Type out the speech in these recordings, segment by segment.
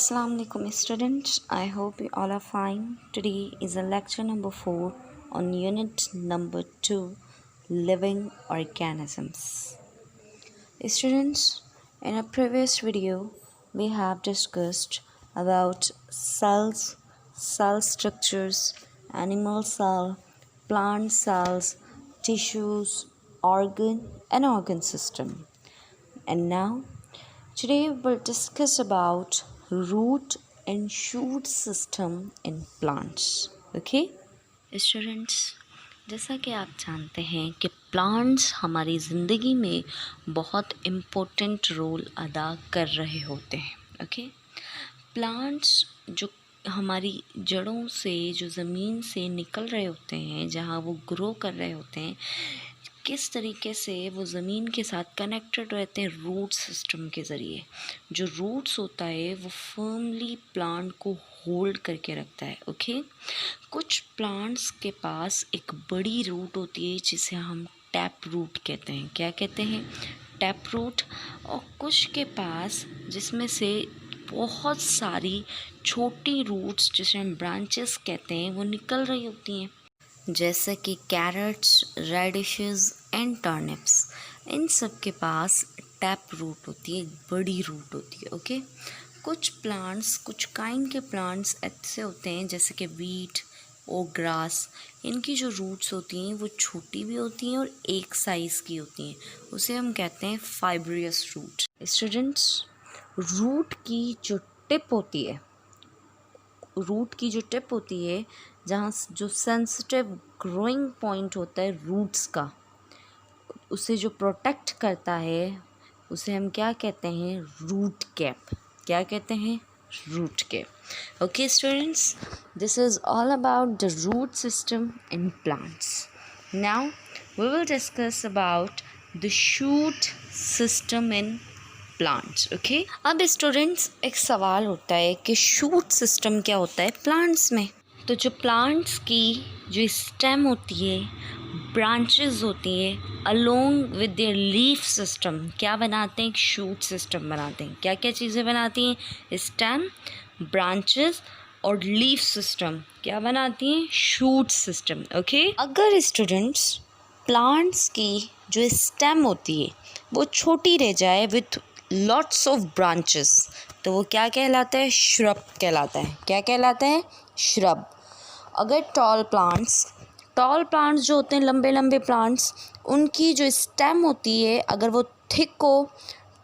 Assalamu alaikum students. I hope you all are fine. Today is a lecture number 4 on unit number 2, living organisms. Students, in a previous video we have discussed about cells, cell structures, animal cell, plant cells, tissues, organ and organ system. And now today we'll discuss about root and shoot system in plants. Okay? Students, जैसा कि आप जानते हैं कि plants हमारी ज़िंदगी में बहुत इम्पोर्टेंट रोल अदा कर रहे होते हैं. ओके? प्लांट्स जो हमारी जड़ों से, जो ज़मीन से निकल रहे होते हैं, जहाँ वो ग्रो कर रहे होते हैं, किस तरीके से वो ज़मीन के साथ कनेक्टेड रहते हैं रूट सिस्टम के ज़रिए. जो रूट्स होता है वो फर्मली प्लांट को होल्ड करके रखता है. ओके? कुछ प्लांट्स के पास एक बड़ी रूट होती है जिसे हम टैप रूट कहते हैं. क्या कहते हैं? Tap root. और कुछ के पास जिसमें से बहुत सारी छोटी रूट्स, जिसे हम ब्रांचेस कहते हैं, वो निकल रही होती हैं, जैसे कि कैरेट्स, रेडिशेस एंड टर्निप्स. इन सब के पास टैप रूट होती है, एक बड़ी रूट होती है. ओके? कुछ प्लांट्स, कुछ काइंड के प्लांट्स ऐसे होते हैं जैसे कि वीट और ग्रास. इनकी जो रूट्स होती हैं वो छोटी भी होती हैं और एक साइज़ की होती हैं. उसे हम कहते हैं फाइब्रियस रूट. स्टूडेंट्स, रूट की जो टिप होती है, जहाँ जो सेंसिटिव ग्रोइंग पॉइंट होता है रूट्स का, उसे जो प्रोटेक्ट करता है उसे हम क्या कहते हैं? Root cap. क्या कहते हैं? Root cap. Okay students, this is all about the root system in plants. Now we will discuss about the shoot system in plants. Okay? अब स्टूडेंट्स, एक सवाल होता है कि शूट सिस्टम क्या होता है प्लांट्स में. तो जो प्लांट्स की जो स्टेम होती है, ब्रांचेस होती हैं, along with their leaf system क्या बनाते हैं? एक शूट सिस्टम बनाते हैं. क्या क्या चीज़ें बनाती हैं? स्टेम, ब्रांचेस और लीफ सिस्टम क्या बनाती हैं? Shoot system. ओके? अगर स्टूडेंट्स प्लांट्स की जो स्टेम होती है वो छोटी रह जाए विथ लॉट्स ऑफ ब्रांचेस, तो वो क्या कहलाता है? श्रब कहलाता है. क्या कहलाता है? श्रब. अगर टॉल प्लांट्स जो होते हैं, लंबे लंबे प्लांट्स, उनकी जो स्टेम होती है अगर वो थिक हो,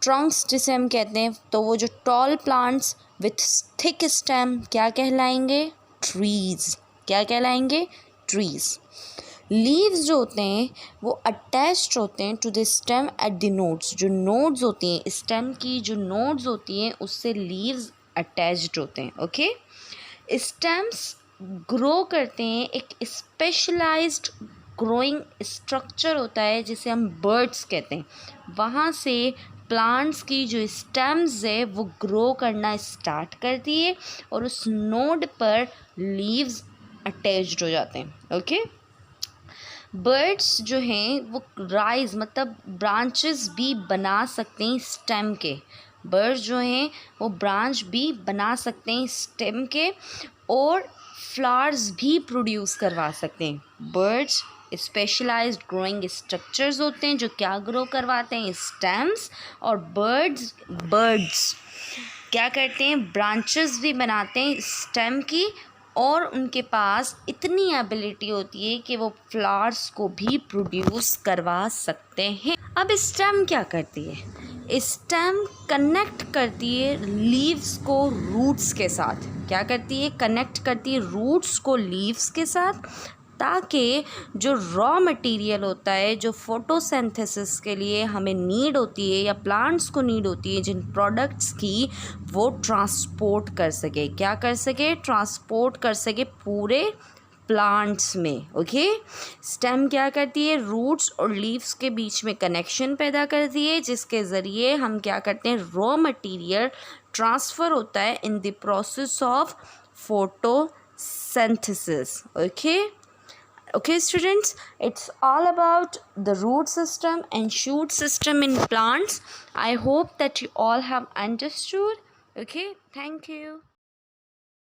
ट्रंक्स जिसे हम कहते हैं, तो वो जो tall plants with thick stem क्या कहलाएंगे? ट्रीज़. क्या कहलाएंगे? ट्रीज़. लीव्स जो होते हैं वो अटैच्ड होते हैं to the stem at the nodes. जो नोड्स होती हैं, स्टेम की जो नोड्स होती हैं उससे लीव्स अटैच्ड होते हैं. ओके? स्टेम्स ग्रो करते हैं, एक स्पेशलाइज्ड ग्रोइंग स्ट्रक्चर होता है जिसे हम बर्ड्स कहते हैं. वहाँ से प्लांट्स की जो स्टेम्स है वो ग्रो करना स्टार्ट करती है और उस नोड पर लीव्स अटैच्ड हो जाते हैं. ओके? बर्ड्स जो हैं वो राइज मतलब ब्रांचेस भी बना सकते हैं स्टेम के. बर्ड्स जो हैं वो ब्रांच भी बना सकते हैं स्टेम के और फ्लावर्स भी प्रोड्यूस करवा सकते हैं. बर्ड्स स्पेशलाइज्ड ग्रोइंग स्ट्रक्चर्स होते हैं जो क्या ग्रो करवाते हैं? स्टेम्स. और बर्ड्स क्या करते हैं? ब्रांचेस भी बनाते हैं स्टेम की और उनके पास इतनी एबिलिटी होती है कि वो फ्लावर्स को भी प्रोड्यूस करवा सकते हैं. अब स्टेम क्या करती है? स्टेम कनेक्ट करती है लीव्स को रूट्स के साथ. क्या करती है? कनेक्ट करती है रूट्स को लीव्स के साथ, ताकि जो रॉ मटेरियल होता है, जो फोटोसिंथेसिस के लिए हमें नीड होती है या प्लांट्स को नीड होती है, जिन प्रोडक्ट्स की, वो ट्रांसपोर्ट कर सके. क्या कर सके? ट्रांसपोर्ट कर सके पूरे प्लांट्स में. ओके? स्टेम क्या करती है? रूट्स और लीव्स के बीच में कनेक्शन पैदा करती है, जिसके ज़रिए हम क्या करते हैं? रॉ मटेरियल ट्रांसफ़र होता है in the process of photosynthesis. Okay students, it's all about the root system and shoot system in plants. I hope that you all have understood. Okay, thank you.